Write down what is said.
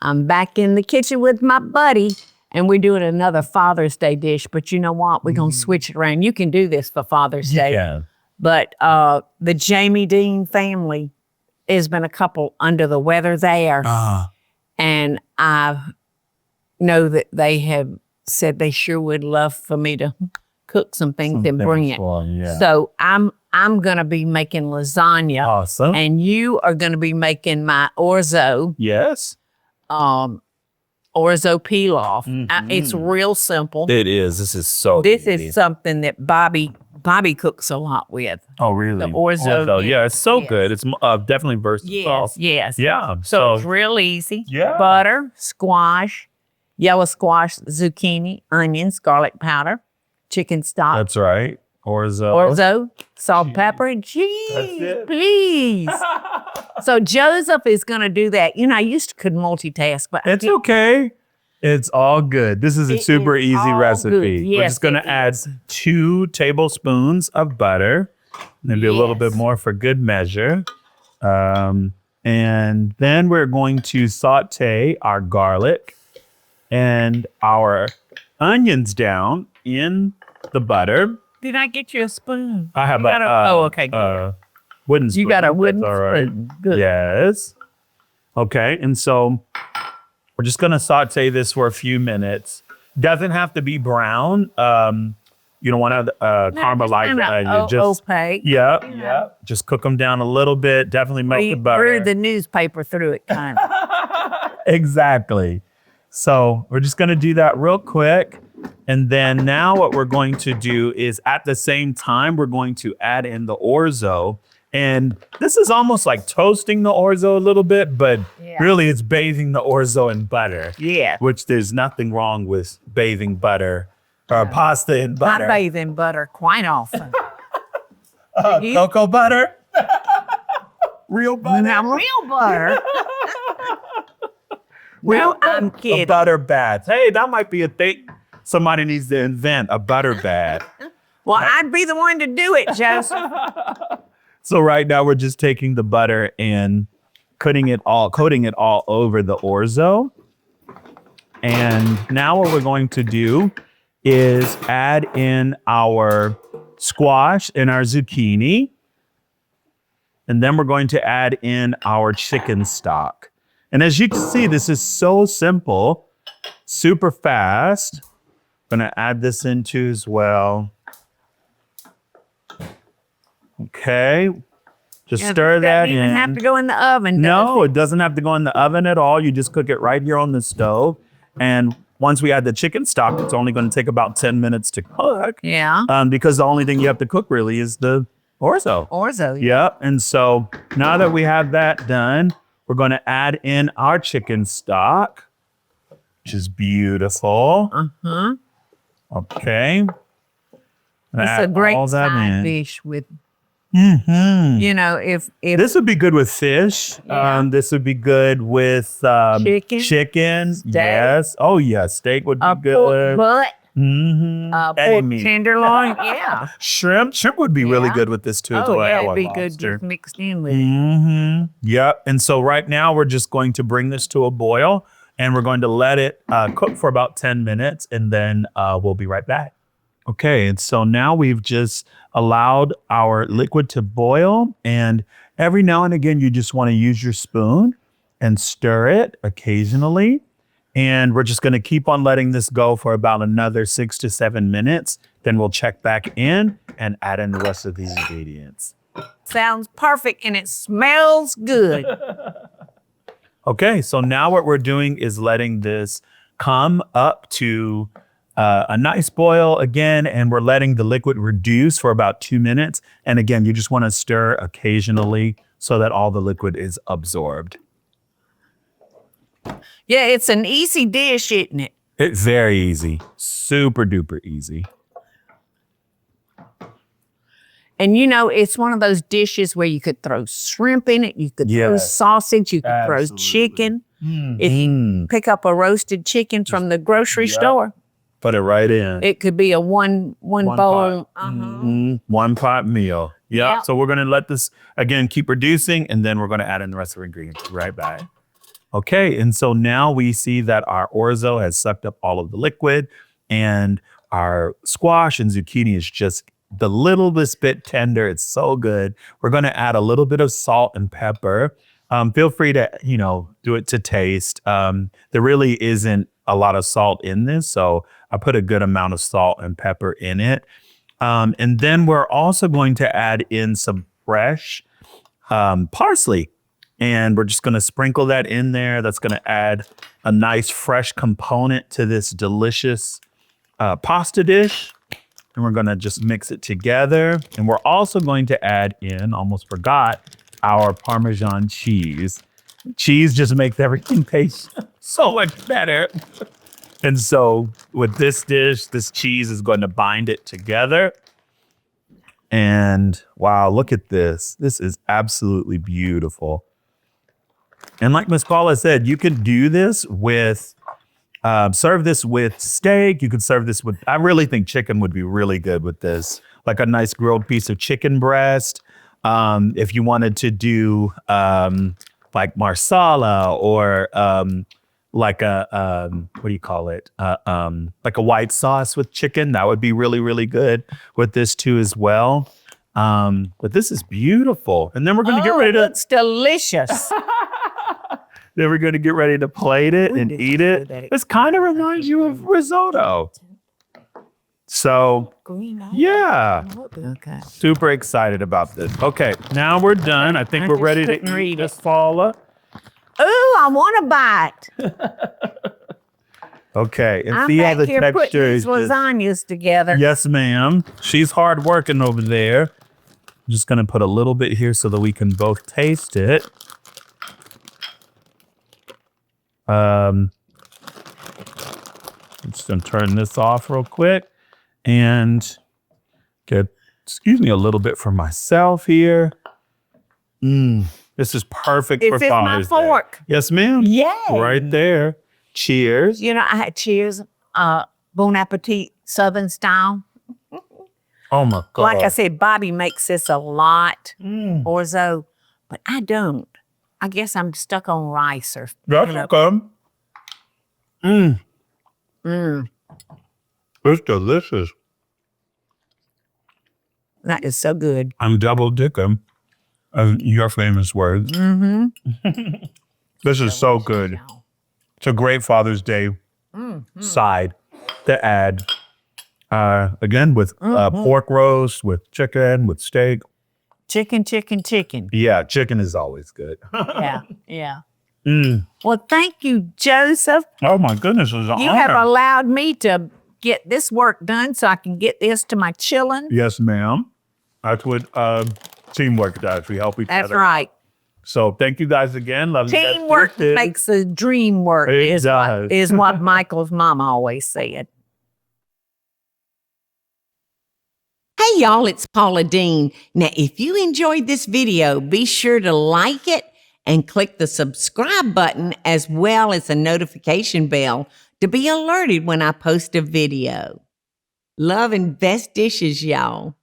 I'm back in the kitchen with my buddy, and we're doing another Father's Day dish. But you know what? We're going to switch it around. You can do this for Father's Day. Yeah. But the Jamie Deen family has been a couple under the weather there. And I know that they have said they sure would love for me to cook some things and bring it. Yeah. So I'm going to be making lasagna. Awesome. And you are going to be making my orzo. Yes. Orzo pilaf. It's real simple. It is. This is so This easy. is something that Bobby cooks a lot with. Oh, really? The orzo. Yeah, it's so good. It's definitely versatile. Yes. Yeah. So it's real easy. Yeah. Butter, squash, yellow squash, zucchini, onions, garlic powder, chicken stock. That's right. Orzo, salt, pepper, and cheese. That's it. Please. So Joseph is going to do that. You know, I used to could multitask, but it's okay. It's all good. This is a super easy all recipe. good. We're Yes, just going to add 2 tablespoons of butter, maybe a little bit more for good measure. And then we're going to saute our garlic and our onions down in the butter. Did I get you a spoon? I have okay. Wooden spoon. You got a wooden That's all right. spoon. Good. Yes. Okay, and so we're just gonna saute this for a few minutes. Doesn't have to be brown. You don't want to caramelize the onion. Just opaque. yeah. Just cook them down a little bit. Definitely melt the butter. Threw the newspaper through it, kind of. Exactly. So we're just gonna do that real quick. And then now what we're going to do is at the same time, we're going to add in the orzo. And this is almost like toasting the orzo a little bit, but really it's bathing the orzo in butter. Yeah. Which there's nothing wrong with bathing butter or pasta in butter. I bathe in butter quite often. Cocoa butter? Real butter? Now, real butter. Well, I'm kidding. A butter bath. Hey, that might be a thing. Somebody needs to invent a butter bath. Well, I'd be the one to do it, Joseph. So right now we're just taking the butter and coating it all over the orzo. And now what we're going to do is add in our squash and our zucchini. And then we're going to add in our chicken stock. And as you can see, this is so simple, super fast. I'm gonna add this into as well. Okay, just stir that in. Doesn't even have to go in the oven. No, it doesn't have to go in the oven at all. You just cook it right here on the stove. And once we add the chicken stock, it's only going to take about 10 minutes to cook. Yeah. Because the only thing you have to cook really is the orzo. Orzo. Yep. And so now that we have that done, we're going to add in our chicken stock, which is beautiful. Okay. It's a great side dish with, you know, if this would be good with fish. This would be good with chicken. Steak. Yes. Oh, yeah. Steak would be good. Pork butt. Pork meat. tenderloin. Yeah. Shrimp would be really good with this too. Oh, yeah, it'd be good just mixed in with it. Yep. And so right now we're just going to bring this to a boil and we're going to let it cook for about 10 minutes and then we'll be right back. Okay, and so now we've just allowed our liquid to boil, and every now and again you just want to use your spoon and stir it occasionally. And we're just going to keep on letting this go for about another 6 to 7 minutes. Then we'll check back in and add in the rest of these ingredients. Sounds perfect and it smells good. Okay, so now what we're doing is letting this come up to a nice boil again, and we're letting the liquid reduce for about 2 minutes. And again, you just want to stir occasionally so that all the liquid is absorbed. Yeah, it's an easy dish, isn't it? It's very easy, super duper easy. And you know, it's one of those dishes where you could throw shrimp in it, you could throw sausage, you could throw chicken. If you pick up a roasted chicken from the grocery store, put it right in. it could be a one bowl. One pot meal. So we're going to let this, again, keep reducing, and then we're going to add in the rest of the ingredients right back. Okay, and so now we see that our orzo has sucked up all of the liquid, and our squash and zucchini is just the littlest bit tender. It's so good. We're going to add a little bit of salt and pepper. Feel free to, do it to taste. There really isn't a lot of salt in this, so I put a good amount of salt and pepper in it. And then we're also going to add in some fresh parsley. And we're just going to sprinkle that in there. That's going to add a nice fresh component to this delicious pasta dish. And we're going to just mix it together. And we're also going to add in, almost forgot, our Parmesan cheese. Cheese just makes everything taste so much better. And so with this dish, this cheese is going to bind it together. And wow, look at this. This is absolutely beautiful. And like Miss Paula said, you could do this with, serve this with steak. You could serve this with, I really think chicken would be really good with this. Like a nice grilled piece of chicken breast. If you wanted to do like marsala or like a, what do you call it? Like a white sauce with chicken, that would be really, really good with this too as well. But this is beautiful. And then we're going to get ready to. It's delicious. Then we're going to get ready to plate it and eat it. This kind of reminds you of risotto. So, yeah. Okay. Super excited about this. Okay, now we're done. I think we're ready to eat this, Paula. Ooh, I want a bite. Okay, and I'm see how back the here texture putting is these lasagnas together. Yes, ma'am. She's hard working over there. I'm just going to put a little bit here so that we can both taste it. I'm just going to turn this off real quick and get, a little bit for myself here. This is perfect for Father's Day. My fork. Yes, ma'am. Yay. Right there. Cheers. I had cheers, bon appetit, Southern style. Oh my God. Like I said, Bobby makes this a lot, orzo, but I don't. I guess I'm stuck on rice or. That's okay. It's delicious. That is so good. I'm double dicking. Your famous words. This is so good. It's a great Father's Day side to add. Again, with pork roast, with chicken, with steak. Chicken. Yeah, chicken is always good. Yeah. Well, thank you, Joseph. Oh my goodness, it was an You honor. have allowed me to get this work done so I can get this to my children. Yes, ma'am. That's what teamwork does. We help each other. That's right. So thank you guys again. Love you guys. Teamwork makes the dream work, It does. is what Michael's mama always said. Hey y'all, it's Paula Deen. Now, if you enjoyed this video, be sure to like it and click the subscribe button as well as the notification bell to be alerted when I post a video. Love and best dishes, y'all.